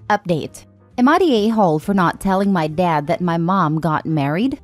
Update. Am I the a-hole for not telling my dad that my mom got married?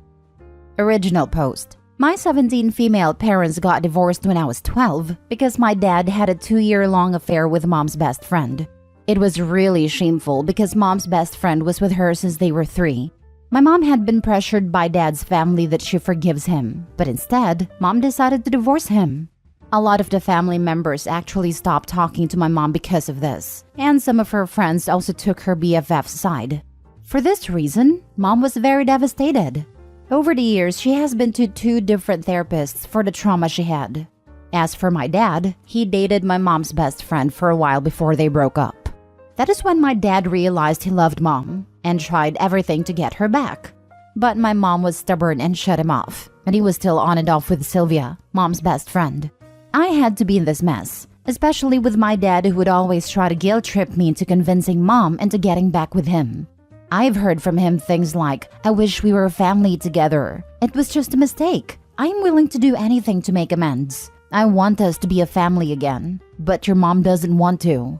Original post. My 17 female parents got divorced when I was 12 because my dad had a 2-year-long affair with mom's best friend. It was really shameful because mom's best friend was with her since they were 3. My mom had been pressured by dad's family that she forgives him, but instead, mom decided to divorce him. A lot of the family members actually stopped talking to my mom because of this, and some of her friends also took her BFF's side. For this reason, mom was very devastated. Over the years, she has been to 2 different therapists for the trauma she had. As for my dad, he dated my mom's best friend for a while before they broke up. That is when my dad realized he loved mom and tried everything to get her back. But my mom was stubborn and shut him off, and he was still on and off with Sylvia, mom's best friend. I had to be in this mess, especially with my dad who would always try to guilt trip me into convincing mom into getting back with him. I've heard from him things like, "I wish we were a family together. It was just a mistake. I'm willing to do anything to make amends. I want us to be a family again, but your mom doesn't want to."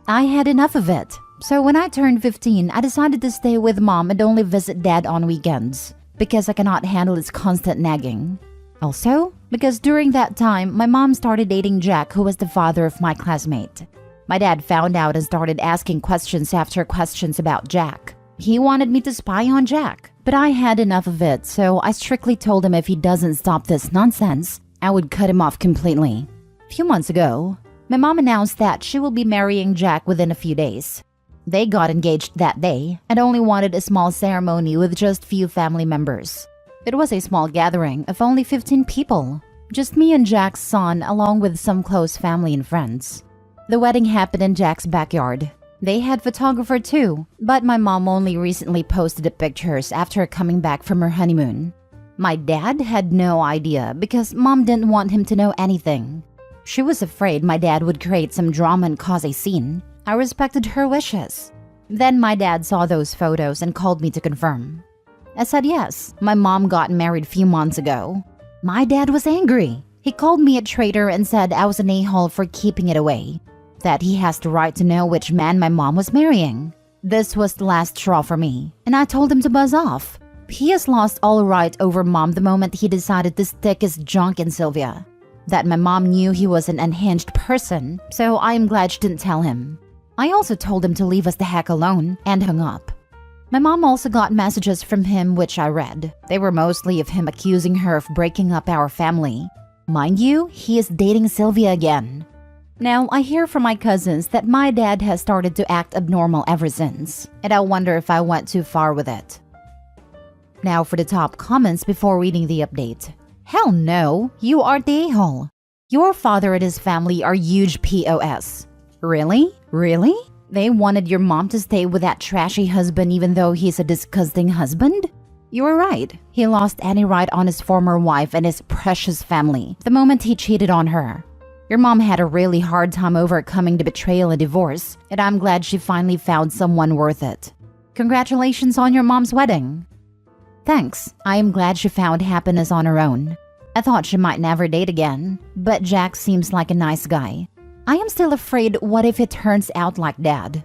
I had enough of it. So when I turned 15, I decided to stay with mom and only visit dad on weekends because I cannot handle his constant nagging. Also, because during that time, my mom started dating Jack, who was the father of my classmate. My dad found out and started asking questions after questions about Jack. He wanted me to spy on Jack, but I had enough of it, so I strictly told him if he doesn't stop this nonsense, I would cut him off completely. A few months ago, my mom announced that she will be marrying Jack within a few days. They got engaged that day and only wanted a small ceremony with just few family members. It was a small gathering of only 15 people, just me and Jack's son along with some close family and friends. The wedding happened in Jack's backyard. They had photographer too, but my mom only recently posted the pictures after coming back from her honeymoon. My dad had no idea because mom didn't want him to know anything. She was afraid my dad would create some drama and cause a scene. I respected her wishes. Then my dad saw those photos and called me to confirm. I said yes, my mom got married a few months ago. My dad was angry. He called me a traitor and said I was an a-hole for keeping it away, that he has the right to know which man my mom was marrying. This was the last straw for me, and I told him to buzz off. He has lost all right over mom the moment he decided to stick his junk in Sylvia. That my mom knew he was an unhinged person, so I am glad she didn't tell him. I also told him to leave us the heck alone and hung up. My mom also got messages from him which I read. They were mostly of him accusing her of breaking up our family. Mind you, he is dating Sylvia again. Now, I hear from my cousins that my dad has started to act abnormal ever since, and I wonder if I went too far with it. Now for the top comments before reading the update. Hell no, you are the a-hole. Your father and his family are huge POS. Really? Really? They wanted your mom to stay with that trashy husband even though he's a disgusting husband? You were right. He lost any right on his former wife and his precious family the moment he cheated on her. Your mom had a really hard time overcoming the betrayal and divorce, and I'm glad she finally found someone worth it. Congratulations on your mom's wedding. Thanks. I am glad she found happiness on her own. I thought she might never date again, but Jack seems like a nice guy. I am still afraid what if it turns out like dad.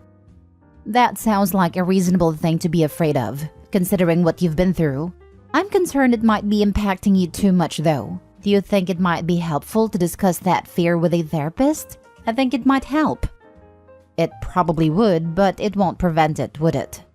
That sounds like a reasonable thing to be afraid of, considering what you've been through. I'm concerned it might be impacting you too much though. Do you think it might be helpful to discuss that fear with a therapist? I think it might help. It probably would, but it won't prevent it, would it?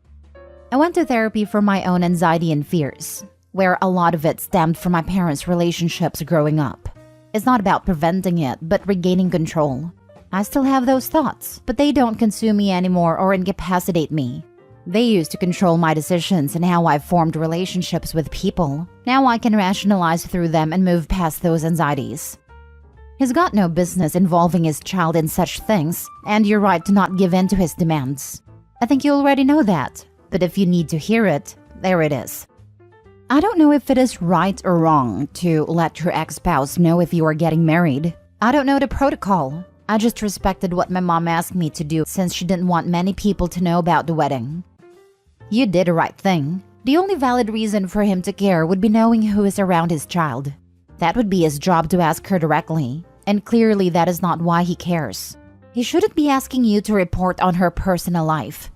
I went to therapy for my own anxiety and fears, where a lot of it stemmed from my parents' relationships growing up. It's not about preventing it, but regaining control. I still have those thoughts, but they don't consume me anymore or incapacitate me. They used to control my decisions and how I formed relationships with people. Now I can rationalize through them and move past those anxieties. He's got no business involving his child in such things, and you're right to not give in to his demands. I think you already know that, but if you need to hear it, there it is. I don't know if it is right or wrong to let your ex-spouse know if you are getting married. I don't know the protocol. I just respected what my mom asked me to do since she didn't want many people to know about the wedding. You did the right thing. The only valid reason for him to care would be knowing who is around his child. That would be his job to ask her directly, and clearly that is not why he cares. He shouldn't be asking you to report on her personal life.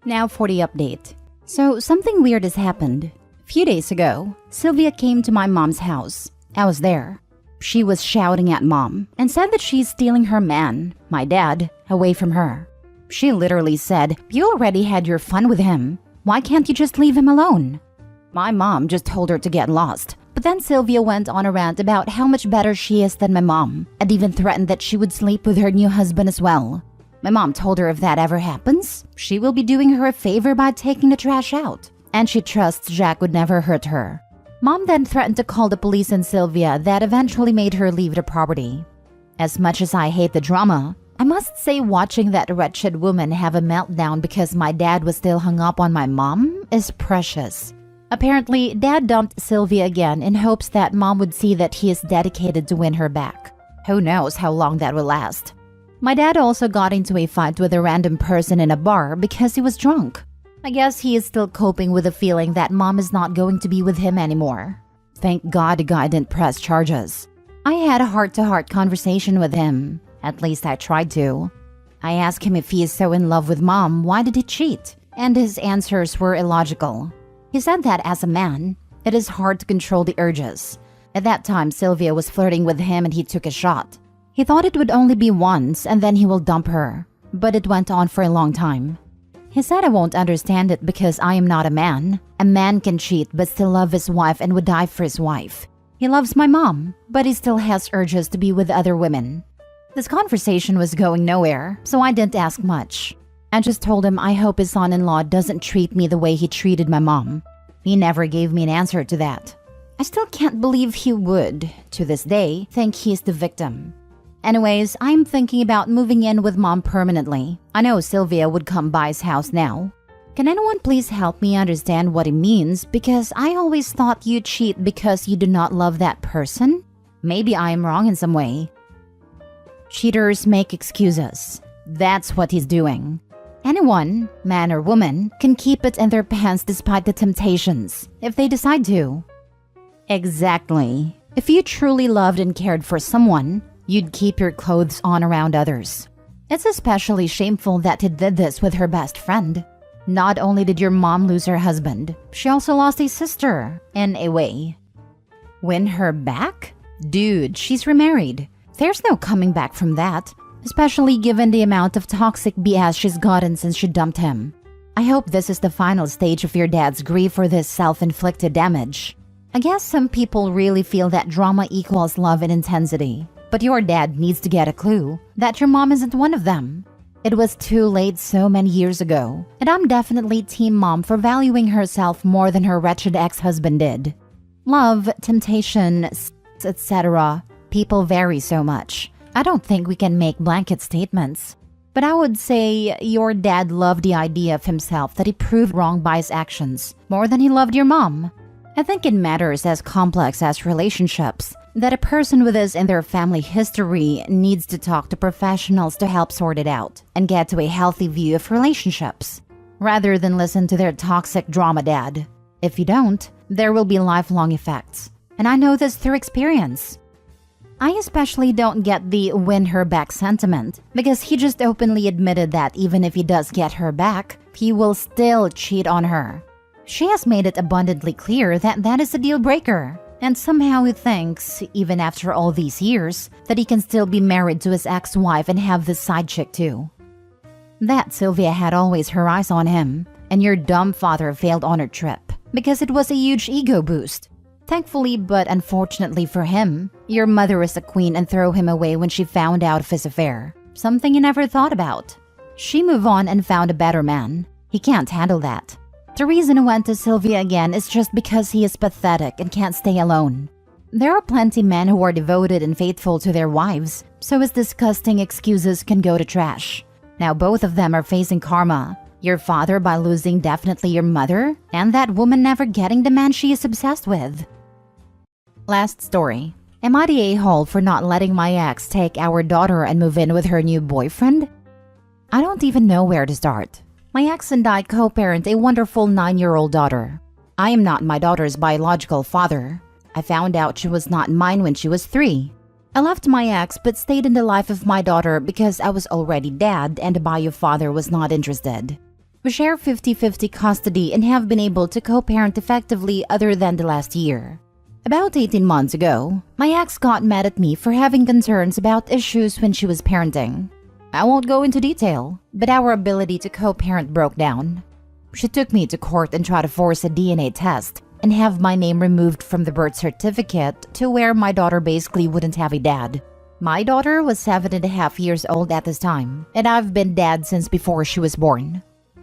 Now for the update. So something weird has happened. A few days ago, Sylvia came to my mom's house. I was there. She was shouting at mom and said that she's stealing her man, my dad, away from her. She literally said, "You already had your fun with him. Why can't you just leave him alone?" My mom just told her to get lost. But then Sylvia went on a rant about how much better she is than my mom, and even threatened that she would sleep with her new husband as well. My mom told her if that ever happens, she will be doing her a favor by taking the trash out, and she trusts Jack would never hurt her. Mom then threatened to call the police on Sylvia that eventually made her leave the property. As much as I hate the drama, I must say watching that wretched woman have a meltdown because my dad was still hung up on my mom is precious. Apparently, Dad dumped Sylvia again in hopes that Mom would see that he is dedicated to win her back. Who knows how long that will last. My dad also got into a fight with a random person in a bar because he was drunk. I guess he is still coping with the feeling that Mom is not going to be with him anymore. Thank God the guy didn't press charges. I had a heart-to-heart conversation with him. At least I tried to. I asked him if he is so in love with Mom, why did he cheat? And his answers were illogical. He said that as a man, it is hard to control the urges. At that time, Sylvia was flirting with him and he took a shot. He thought it would only be once and then he will dump her. But it went on for a long time. He said I won't understand it because I am not a man. A man can cheat but still love his wife and would die for his wife. He loves my mom, but he still has urges to be with other women. This conversation was going nowhere, so I didn't ask much. I just told him I hope his son-in-law doesn't treat me the way he treated my mom. He never gave me an answer to that. I still can't believe he would, to this day, think he's the victim. Anyways, I'm thinking about moving in with Mom permanently. I know Sylvia would come by his house now. Can anyone please help me understand what it means? Because I always thought you cheat because you do not love that person. Maybe I am wrong in some way. Cheaters make excuses. That's what he's doing. Anyone, man or woman, can keep it in their pants despite the temptations, if they decide to. Exactly. If you truly loved and cared for someone, you'd keep your clothes on around others. It's especially shameful that he did this with her best friend. Not only did your mom lose her husband, she also lost a sister, in a way. Win her back? Dude, she's remarried. There's no coming back from that. Especially given the amount of toxic BS she's gotten since she dumped him. I hope this is the final stage of your dad's grief for this self-inflicted damage. I guess some people really feel that drama equals love and intensity. But your dad needs to get a clue that your mom isn't one of them. It was too late so many years ago, and I'm definitely Team Mom for valuing herself more than her wretched ex-husband did. Love, temptation, etc. People vary so much. I don't think we can make blanket statements. But I would say your dad loved the idea of himself that he proved wrong by his actions more than he loved your mom. I think it matters as complex as relationships that a person with this in their family history needs to talk to professionals to help sort it out and get to a healthy view of relationships, rather than listen to their toxic drama dad. If you don't, there will be lifelong effects. And I know this through experience. I especially don't get the win her back sentiment because he just openly admitted that even if he does get her back, he will still cheat on her. She has made it abundantly clear that that is a deal breaker, and somehow he thinks, even after all these years, that he can still be married to his ex-wife and have this side chick too. That Sylvia had always her eyes on him, and your dumb father failed on her trip because it was a huge ego boost. Thankfully, but unfortunately for him, your mother is a queen and threw him away when she found out of his affair. Something he never thought about. She moved on and found a better man. He can't handle that. The reason he went to Sylvia again is just because he is pathetic and can't stay alone. There are plenty men who are devoted and faithful to their wives, so his disgusting excuses can go to trash. Now both of them are facing karma. Your father by losing definitely your mother, and that woman never getting the man she is obsessed with. Last story. Am I the a-hole for not letting my ex take our daughter and move in with her new boyfriend? I don't even know where to start. My ex and I co-parent a wonderful 9-year-old daughter. I am not my daughter's biological father. I found out she was not mine when she was 3. I left my ex but stayed in the life of my daughter because I was already dad and the bio father was not interested. We share 50-50 custody and have been able to co-parent effectively other than the last year. About 18 months ago, my ex got mad at me for having concerns about issues when she was parenting. I won't go into detail, but our ability to co-parent broke down. She took me to court and tried to force a DNA test and have my name removed from the birth certificate to where my daughter basically wouldn't have a dad. My daughter was 7.5 years old at this time, and I've been dad since before she was born.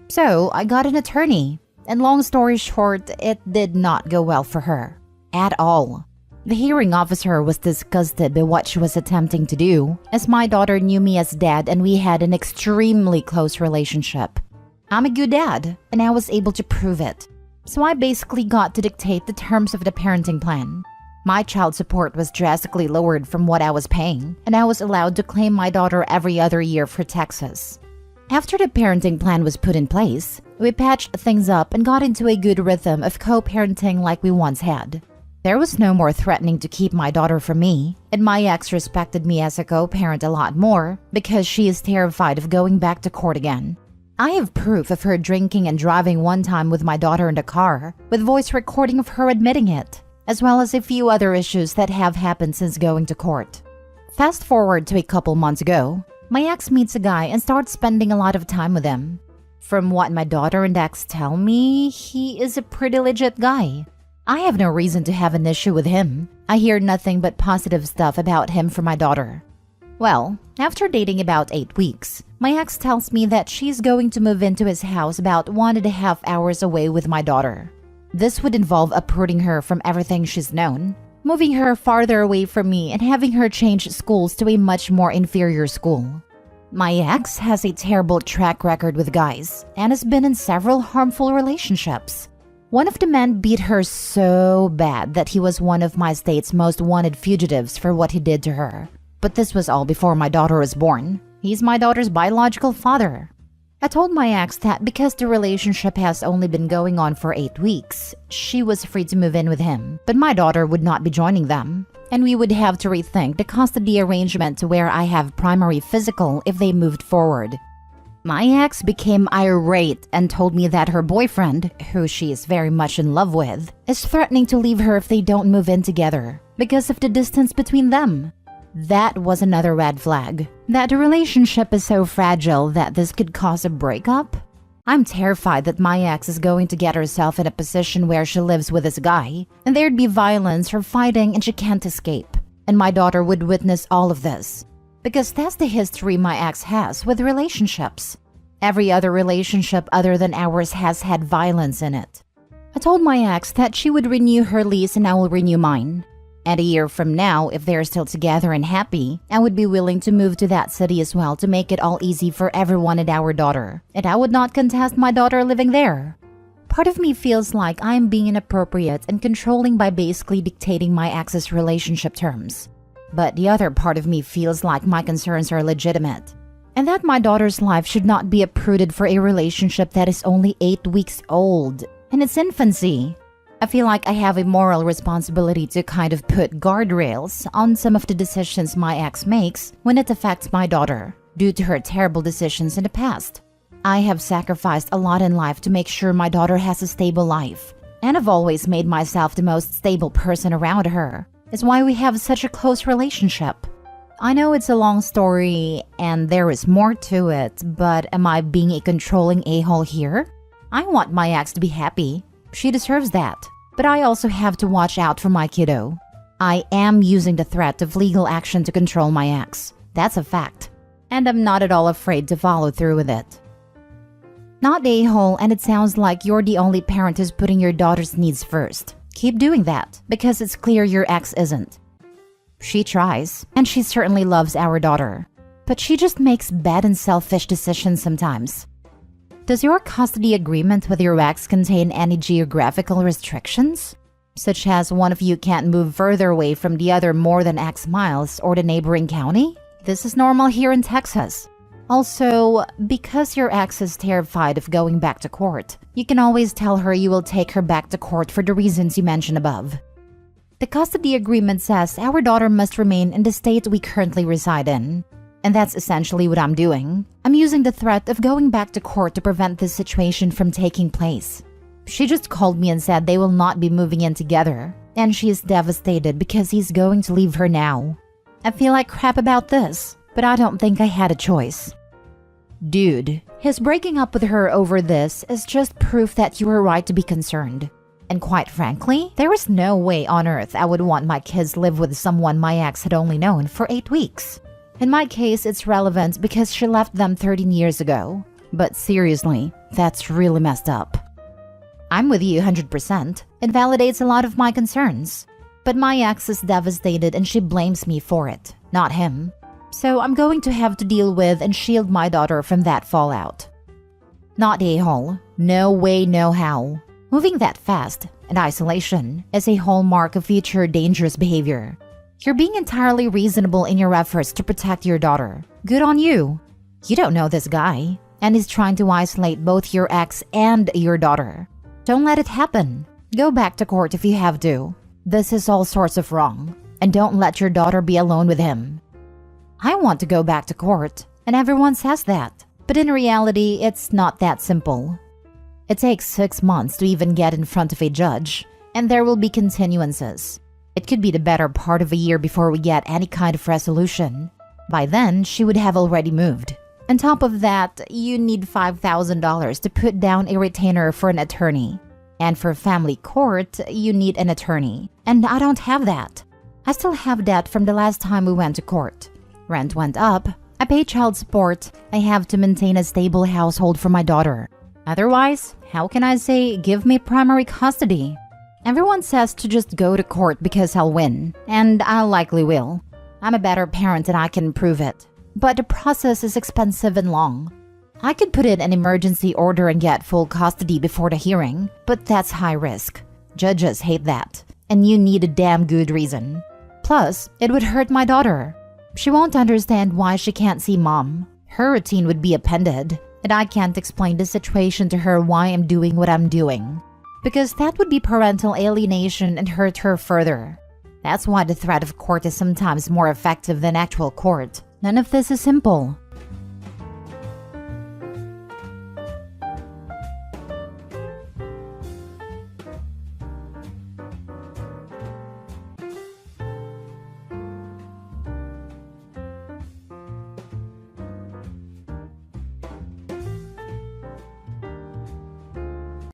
So I got an attorney, and long story short, it did not go well for her. At all. The hearing officer was disgusted by what she was attempting to do, as my daughter knew me as dad and we had an extremely close relationship. I'm a good dad, and I was able to prove it. So I basically got to dictate the terms of the parenting plan. My child support was drastically lowered from what I was paying, and I was allowed to claim my daughter every other year for Texas. After the parenting plan was put in place, we patched things up and got into a good rhythm of co-parenting like we once had. There was no more threatening to keep my daughter from me, and my ex respected me as a co-parent a lot more because she is terrified of going back to court again. I have proof of her drinking and driving one time with my daughter in the car, with voice recording of her admitting it, as well as a few other issues that have happened since going to court. Fast forward to a couple months ago, my ex meets a guy and starts spending a lot of time with him. From what my daughter and ex tell me, he is a pretty legit guy. I have no reason to have an issue with him. I hear nothing but positive stuff about him from my daughter. Well, after dating about 8 weeks, my ex tells me that she's going to move into his house about 1.5 hours away with my daughter. This would involve uprooting her from everything she's known, moving her farther away from me and having her change schools to a much more inferior school. My ex has a terrible track record with guys and has been in several harmful relationships. One of the men beat her so bad that he was one of my state's most wanted fugitives for what he did to her. But this was all before my daughter was born. He's my daughter's biological father. I told my ex that because the relationship has only been going on for 8 weeks, she was free to move in with him, but my daughter would not be joining them, and we would have to rethink the custody arrangement to where I have primary physical if they moved forward. My ex became irate and told me that her boyfriend, who she is very much in love with, is threatening to leave her if they don't move in together because of the distance between them. That was another red flag, that the relationship is so fragile that this could cause a breakup. I'm terrified that my ex is going to get herself in a position where she lives with this guy, and there'd be violence or fighting and she can't escape, and my daughter would witness all of this. Because that's the history my ex has with relationships. Every other relationship other than ours has had violence in it. I told my ex that she would renew her lease and I will renew mine. And a year from now, if they're still together and happy, I would be willing to move to that city as well to make it all easy for everyone and our daughter. And I would not contest my daughter living there. Part of me feels like I'm being inappropriate and controlling by basically dictating my ex's relationship terms. But the other part of me feels like my concerns are legitimate, and that my daughter's life should not be uprooted for a relationship that is only 8 weeks old, in its infancy. I feel like I have a moral responsibility to kind of put guardrails on some of the decisions my ex makes when it affects my daughter, due to her terrible decisions in the past. I have sacrificed a lot in life to make sure my daughter has a stable life, and I've always made myself the most stable person around her. It's why we have such a close relationship. I know it's a long story and there is more to it, but am I being a controlling a-hole here? I want my ex to be happy. She deserves that. But I also have to watch out for my kiddo. I am using the threat of legal action to control my ex. That's a fact. And I'm not at all afraid to follow through with it. Not a-hole, and it sounds like you're the only parent who's putting your daughter's needs first. Keep doing that, because it's clear your ex isn't. She tries, and she certainly loves our daughter. But she just makes bad and selfish decisions sometimes. Does your custody agreement with your ex contain any geographical restrictions? Such as one of you can't move further away from the other more than X miles or the neighboring county? This is normal here in Texas. Also, because your ex is terrified of going back to court, you can always tell her you will take her back to court for the reasons you mentioned above. The custody agreement says our daughter must remain in the state we currently reside in. And that's essentially what I'm doing. I'm using the threat of going back to court to prevent this situation from taking place. She just called me and said they will not be moving in together, and she is devastated because he's going to leave her now. I feel like crap about this, but I don't think I had a choice. Dude, his breaking up with her over this is just proof that you were right to be concerned. And quite frankly, there is no way on earth I would want my kids live with someone my ex had only known for 8 weeks. In my case, it's relevant because she left them 13 years ago. But seriously, that's really messed up. I'm with you 100%. It validates a lot of my concerns. But my ex is devastated and she blames me for it, not him. So I'm going to have to deal with and shield my daughter from that fallout. Not a-hole. No way, no how. Moving that fast and isolation is a hallmark of future dangerous behavior. You're being entirely reasonable in your efforts to protect your daughter. Good on you. You don't know this guy, and he's trying to isolate both your ex and your daughter. Don't let it happen. Go back to court if you have to. This is all sorts of wrong, and don't let your daughter be alone with him. I want to go back to court, and everyone says that. But in reality, it's not that simple. It takes 6 months to even get in front of a judge, and there will be continuances. It could be the better part of a year before we get any kind of resolution. By then, she would have already moved. On top of that, you need $5,000 to put down a retainer for an attorney. And for family court, you need an attorney. And I don't have that. I still have debt from the last time we went to court. Rent went up. I pay child support. I have to maintain a stable household for my daughter. Otherwise, how can I say, give me primary custody? Everyone says to just go to court because I'll win, and I likely will. I'm a better parent and I can prove it. But the process is expensive and long. I could put in an emergency order and get full custody before the hearing, but that's high risk. Judges hate that, and you need a damn good reason. Plus, it would hurt my daughter. She won't understand why she can't see mom. Her routine would be appended, and I can't explain the situation to her why I'm doing what I'm doing. Because that would be parental alienation and hurt her further. That's why the threat of court is sometimes more effective than actual court. None of this is simple.